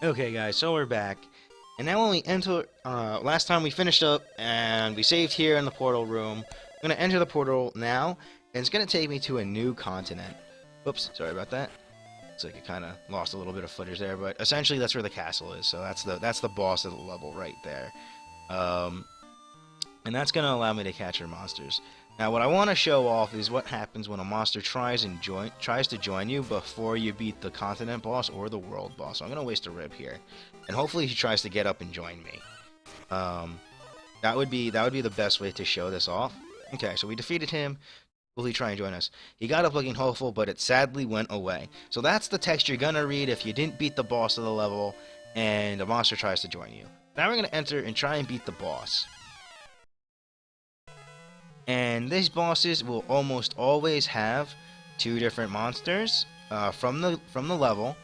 Okay, guys, so we're back. And now when we enter, last time we finished up and we saved here in the portal room. I'm going to enter the portal now, and it's going to take me to a new continent. Whoops, sorry about that. Looks like it kind of lost a little bit of footage there, but essentially that's where the castle is. So that's the boss of the level right there. Um, and that's going to allow me to capture monsters. Now, what I want to show off is what happens when a monster tries to join you before you beat the continent boss or the world boss. So I'm going to waste a rib here, and hopefully he tries to get up and join me. That would be the best way to show this off. Okay, so we defeated him. Will he try and join us? He got up looking hopeful, but it sadly went away. So that's the text you're gonna read if you didn't beat the boss of the level, and a monster tries to join you. Now we're gonna enter and try and beat the boss. And these bosses will almost always have two different monsters from the level,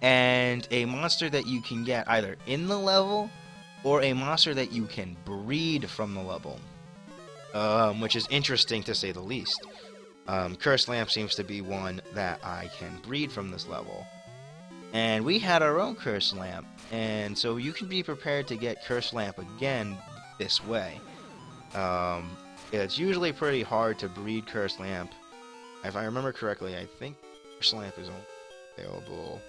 and a monster that you can get either in the level or a monster that you can breed from the level, which is interesting to say the least. Cursed Lamp seems to be one that I can breed from this level. And we had our own Cursed Lamp, and so you can be prepared to get Cursed Lamp again this way. It's usually pretty hard to breed Cursed Lamp. If I remember correctly, I think Cursed Lamp is only available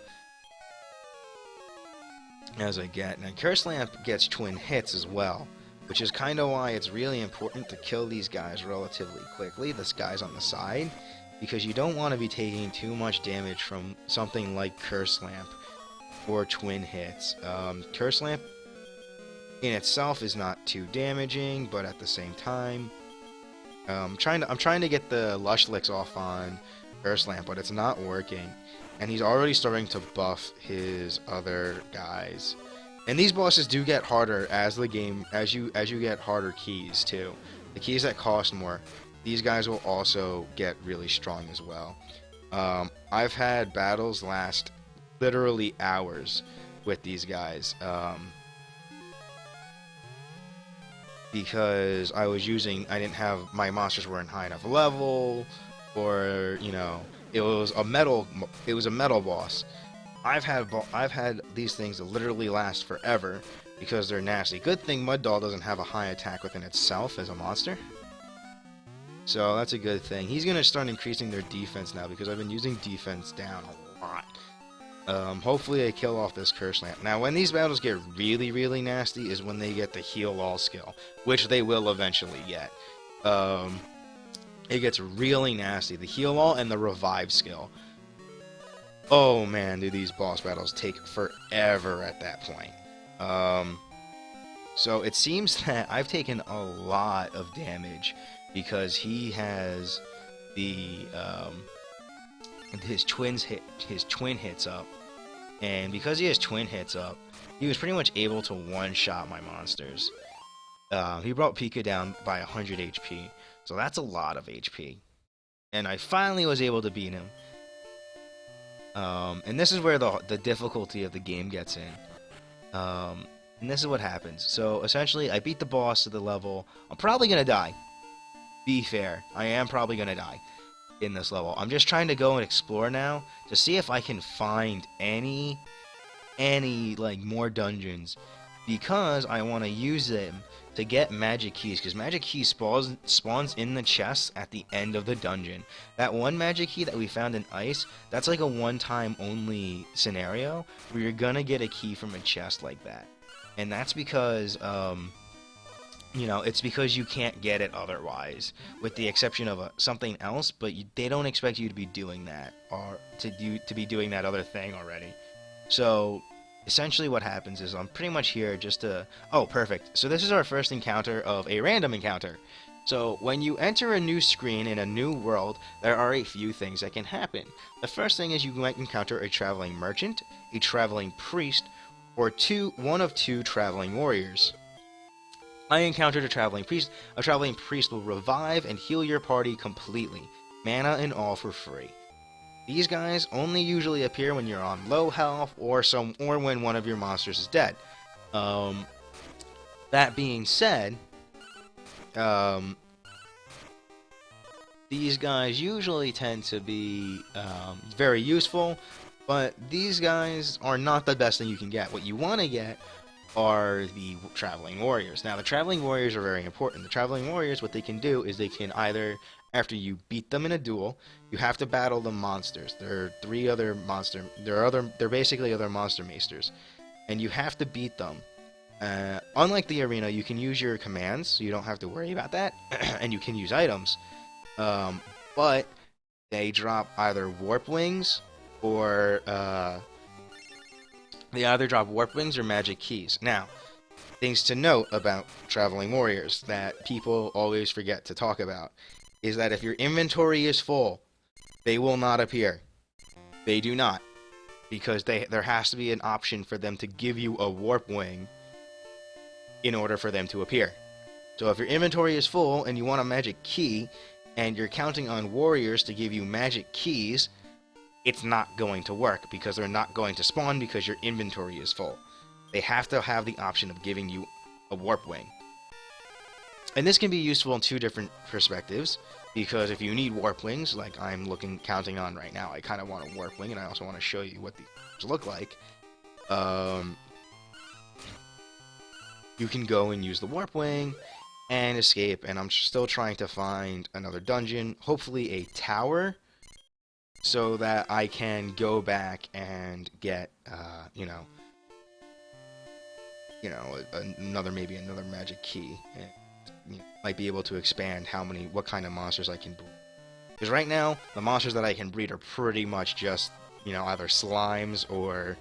as I get. Now, Cursed Lamp gets twin hits as well, which is kind of why it's really important to kill these guys relatively quickly. This guy's on the side, because you don't want to be taking too much damage from something like Cursed Lamp or twin hits. Cursed Lamp in itself is not too damaging, but at the same time, I'm trying to get the Lush Licks off on Cursed Lamp, but it's not working. And he's already starting to buff his other guys. And these bosses do get harder as the game as you get harder keys too. The keys that cost more, these guys will also get really strong as well. I've had battles last literally hours with these guys. Because I didn't have, my monsters weren't high enough level, or it was a metal boss. I've had these things that literally last forever because they're nasty. Good thing Mud Doll doesn't have a high attack within itself as a monster, so that's a good thing. He's gonna start increasing their defense now because I've been using defense down a lot. Hopefully I kill off this Curse Lamp. Now, when these battles get really, really nasty is when they get the Heal All skill, which they will eventually get. It gets really nasty. The Heal All and the Revive skill. Oh man, do these boss battles take forever at that point. So it seems that I've taken a lot of damage because he has the his twin hits up, and because he has twin hits up, he was pretty much able to one-shot my monsters. He brought Pika down by 100 HP, so that's a lot of HP, and I finally was able to beat him. And this is where the difficulty of the game gets in. And this is what happens. So essentially, I beat the boss of the level. I'm probably gonna die. Be fair, I am probably gonna die in this level. I'm just trying to go and explore now to see if I can find any like more dungeons, because I want to use them to get magic keys, because magic keys spawns in the chests at the end of the dungeon. That one magic key that we found in Ice, that's like a one-time only scenario where you're gonna get a key from a chest like that, and that's because it's because you can't get it otherwise, with the exception of something else. But they don't expect you to be doing that, or to be doing that other thing already. So essentially what happens is I'm pretty much here just to... Oh, perfect. So this is our first encounter of a random encounter. So when you enter a new screen in a new world, there are a few things that can happen. The first thing is you might encounter a traveling merchant, a traveling priest, or one of two traveling warriors. I encountered a traveling priest. A traveling priest will revive and heal your party completely, mana and all, for free. These guys only usually appear when you're on low health or when one of your monsters is dead. That being said, these guys usually tend to be very useful But these guys are not the best thing you can get. What you want to get are the Traveling Warriors. Now, the Traveling Warriors are very important. The Traveling Warriors, what they can do is they can either, after you beat them in a duel, you have to battle the monsters. There are three other monster. They're basically other monster maesters, and you have to beat them. Unlike the arena, you can use your commands, so you don't have to worry about that, and you can use items. But they drop either warp wings or they either drop warp wings or magic keys. Now, things to note about Traveling Warriors that people always forget to talk about is that if your inventory is full, they will not appear. They do not, because there has to be an option for them to give you a warp wing in order for them to appear. So if your inventory is full and you want a magic key, and you're counting on warriors to give you magic keys, it's not going to work because they're not going to spawn because your inventory is full. They have to have the option of giving you a warp wing. And this can be useful in two different perspectives, because if you need warp wings, like I'm counting on right now, I kind of want a warp wing, and I also want to show you what these look like. You can go and use the warp wing and escape, and I'm still trying to find another dungeon, hopefully a tower, so that I can go back and get, maybe another magic key, and might be able to expand what kind of monsters I can breed. Because right now, the monsters that I can breed are pretty much just, either slimes or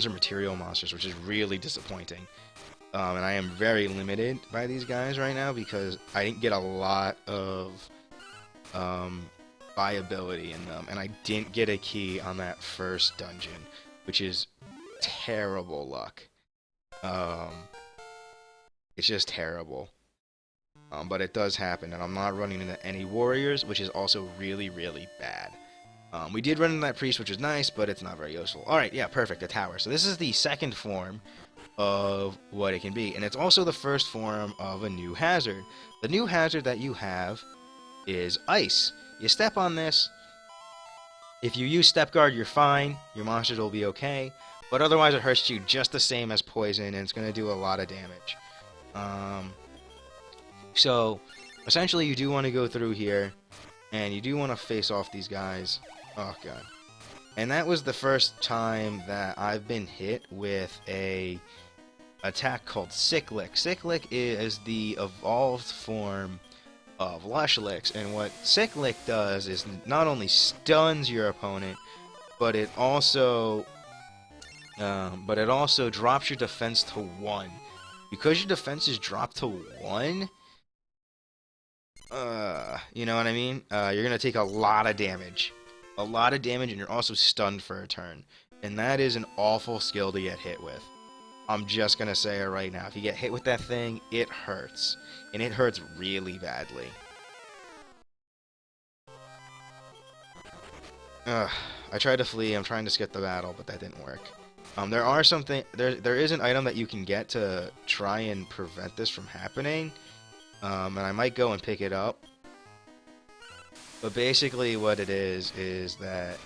material monsters, which is really disappointing. And I am very limited by these guys right now because I didn't get a lot of viability in them, and I didn't get a key on that first dungeon, which is terrible luck. It's just terrible. But it does happen, and I'm not running into any warriors, which is also really, really bad. We did run into that priest, which is nice, but it's not very useful. Alright, yeah, perfect, a tower. So this is the second form of what it can be, and it's also the first form of a new hazard. The new hazard that you have is ice. You step on this. If you use step guard, you're fine. Your monsters will be okay, but otherwise it hurts you just the same as poison, and it's going to do a lot of damage. So essentially you do want to go through here, and you do want to face off these guys. Oh god. And that was the first time that I've been hit with a attack called Cyclic. Cyclic is the evolved form of Lush Licks, and what Cyclic does is not only stuns your opponent, but it also drops your defense to 1. Because your defense is dropped to 1, you know what I mean? You're gonna take a lot of damage. And you're also stunned for a turn. And that is an awful skill to get hit with. I'm just gonna say it right now. If you get hit with that thing, it hurts. And it hurts really badly. I tried to flee. I'm trying to skip the battle, but that didn't work. There is an item that you can get to try and prevent this from happening. And I might go and pick it up. But basically what it is that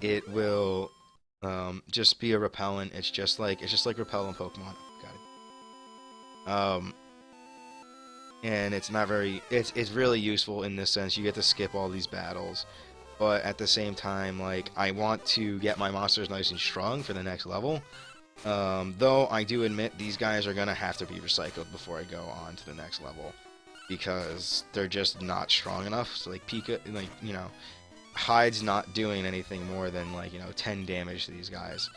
it will just be a repellent. It's just like repellent Pokemon. Got it. And it's not very it's really useful in this sense. You get to skip all these battles, but at the same time, like, I want to get my monsters nice and strong for the next level. Though I do admit these guys are gonna have to be recycled before I go on to the next level, because they're just not strong enough. So like Pika, Hyde's not doing anything more than 10 damage to these guys.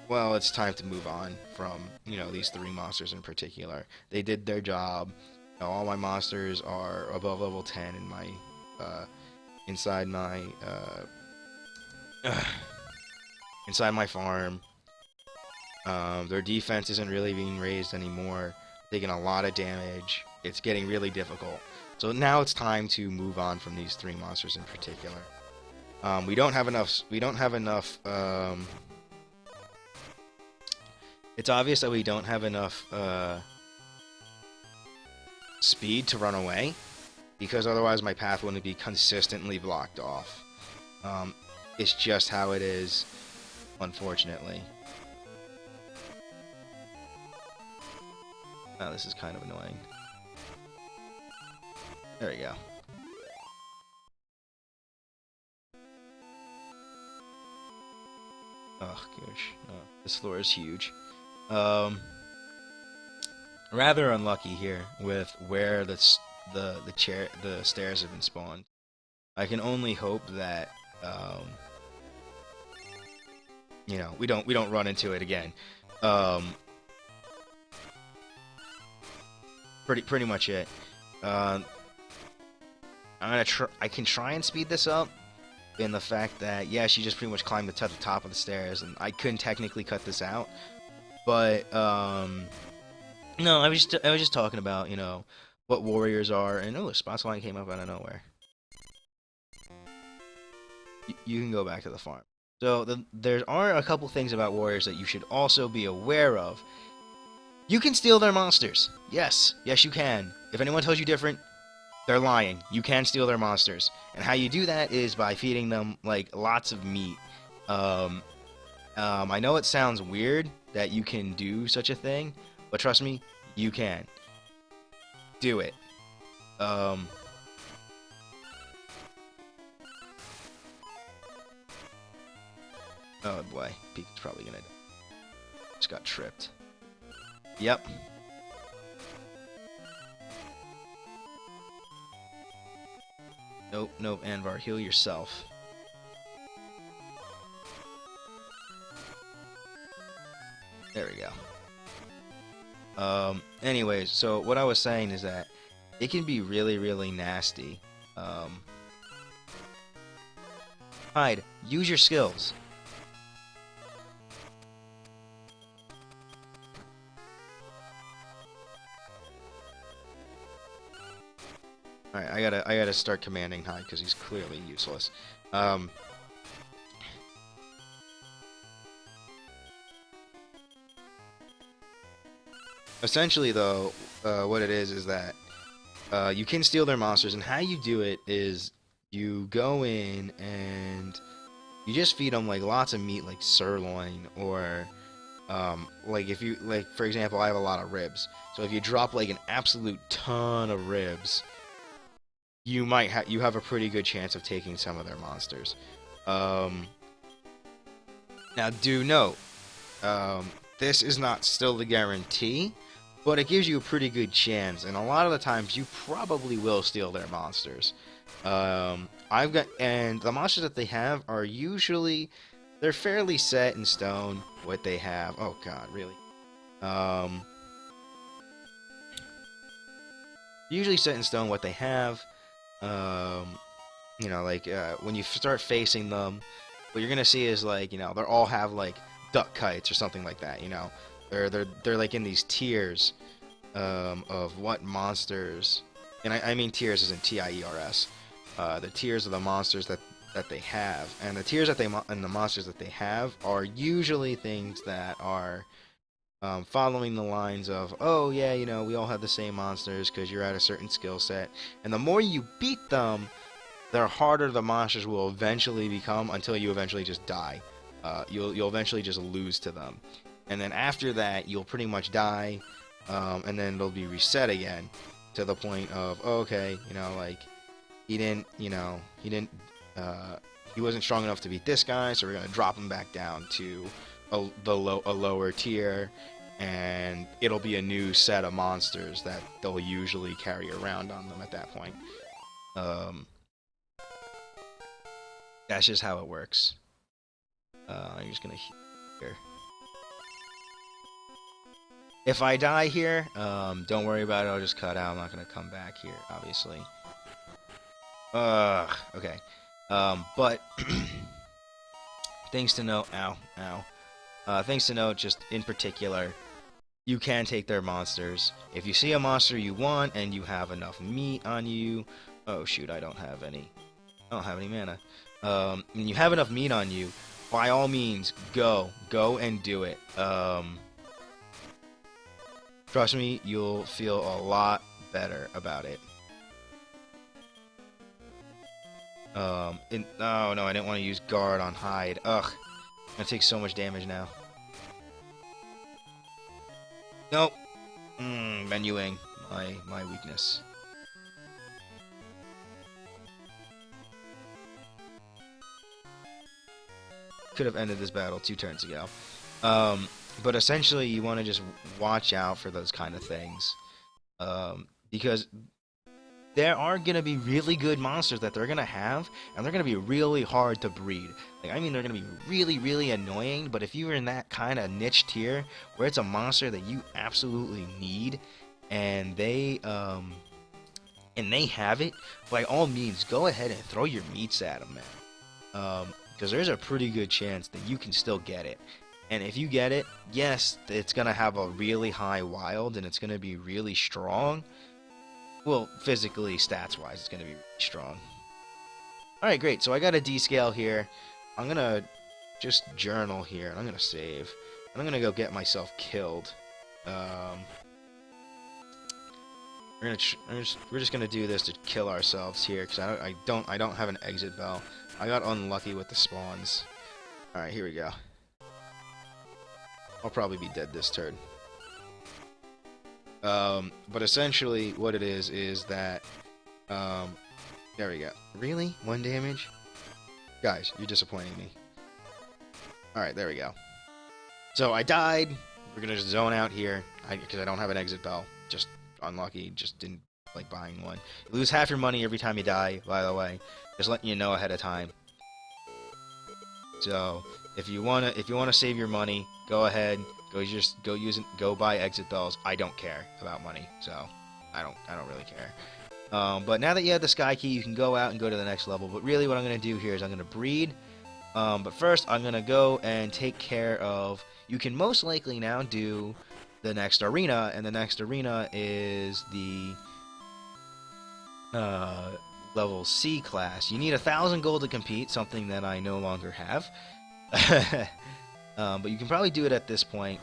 Well, it's time to move on from these 3 monsters in particular. They did their job. All my monsters are above level 10 in my inside my farm. Their defense isn't really being raised anymore. Taking a lot of damage. It's getting really difficult. So now it's time to move on from these 3 monsters in particular. We don't have enough. It's obvious that we don't have enough speed to run away, because otherwise my path wouldn't be consistently blocked off. It's just how it is, unfortunately. Oh, this is kind of annoying. There we go. Oh gosh, this floor is huge. Rather unlucky here with where the stairs have been spawned. I can only hope that you know, we don't run into it again. Pretty much it. I can try and speed this up in the fact that, yeah, she just pretty much climbed to the top of the stairs, and I couldn't technically cut this out. But no, I was just talking about, you know, what warriors are, and oh, a spotlight came up out of nowhere. You can go back to the farm. So there are a couple things about warriors that you should also be aware of. You can steal their monsters. Yes, yes you can. If anyone tells you different, they're lying. You can steal their monsters. And how you do that is by feeding them, like, lots of meat. I know it sounds weird that you can do such a thing, but trust me, you can. Do it. Oh boy, Peek's probably gonna just got tripped. Yep. Nope, nope, Anvar, heal yourself. There we go. Anyways, so what I was saying is that it can be really, really nasty. Hide. Use your skills. Alright, I gotta start commanding Hyde because he's clearly useless. Essentially, though, what it is that you can steal their monsters, and how you do it is you go in and you just feed them like lots of meat, like sirloin, or like if you for example, I have a lot of ribs, so if you drop like an absolute ton of ribs, you have a pretty good chance of taking some of their monsters. Now do note, this is not still the guarantee, but it gives you a pretty good chance, and a lot of the times you probably will steal their monsters. And the monsters that they have are usually, they're fairly set in stone what they have. Oh god, really? Usually set in stone what they have. You know, like when you start facing them, what you're gonna see is like, you know, they all have like duck kites or something like that. You know, they're like in these tiers of what monsters, and I mean tiers as in TIERS. The tiers of the monsters that they have, and the tiers that and the monsters that they have are usually things that are following the lines of, oh yeah, you know, we all have the same monsters because you're at a certain skill set, and the more you beat them, the harder the monsters will eventually become until you eventually just die. You'll eventually just lose to them, and then after that you'll pretty much die, and then it'll be reset again to the point of, oh, okay, you know, like he wasn't strong enough to beat this guy, so we're gonna drop him back down to a lower tier, and it'll be a new set of monsters that they'll usually carry around on them at that point. That's just how it works. I'm just gonna here. If I die here, don't worry about it. I'll just cut out. I'm not gonna come back here, obviously. Okay. But things to note. Ow, ow. Things to note, just in particular, you can take their monsters. If you see a monster you want and you have enough meat on you, oh shoot, I don't have any mana. And you have enough meat on you, by all means, go and do it. Trust me, you'll feel a lot better about it. Oh no, I didn't want to use guard on hide. Ugh, I'm gonna take so much damage now. Nope. Menuing, my weakness. Could have ended this battle 2 turns ago. But essentially, you want to just watch out for those kind of things. Because there are going to be really good monsters that they're going to have, and they're going to be really hard to breed. Like, I mean, they're going to be really, really annoying, but if you're in that kind of niche tier, where it's a monster that you absolutely need, and they have it, by all means, go ahead and throw your meats at them, man. Because there's a pretty good chance that you can still get it. And if you get it, yes, it's going to have a really high wild, and it's going to be really strong. Well, physically, stats-wise, it's going to be really strong. Alright, great. So I got a D-scale here. I'm going to just journal here, and I'm going to save. And I'm going to go get myself killed. We're just going to do this to kill ourselves here, because I don't have an exit bell. I got unlucky with the spawns. Alright, here we go. I'll probably be dead this turn. But essentially what it is that, there we go. Really? 1 damage? Guys, you're disappointing me. Alright, there we go. So I died. We're gonna just zone out here, because I don't have an exit bell. Just unlucky, just didn't like buying one. You lose half your money every time you die, by the way. Just letting you know ahead of time. So, if you wanna save your money, go ahead. Go buy exit bells. I don't care about money, so I don't really care. But now that you have the sky key, you can go out and go to the next level. But really, what I'm gonna do here is I'm gonna breed. But first, I'm gonna go and take care of. You can most likely now do the next arena, and the next arena is the level C class. You need 1,000 gold to compete, something that I no longer have. But you can probably do it at this point.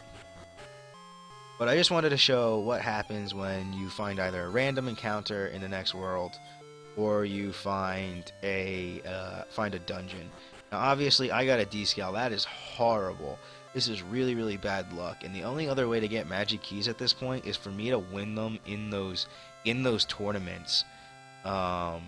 But I just wanted to show what happens when you find either a random encounter in the next world, or you find a dungeon. Now, obviously, I got a D-scale. That is horrible. This is really, really bad luck. And the only other way to get magic keys at this point is for me to win them in those tournaments. But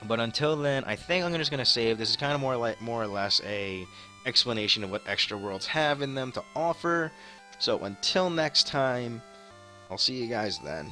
until then, I think I'm just gonna save. This is kind of more or less a explanation of what extra worlds have in them to offer. So until next time, I'll see you guys then.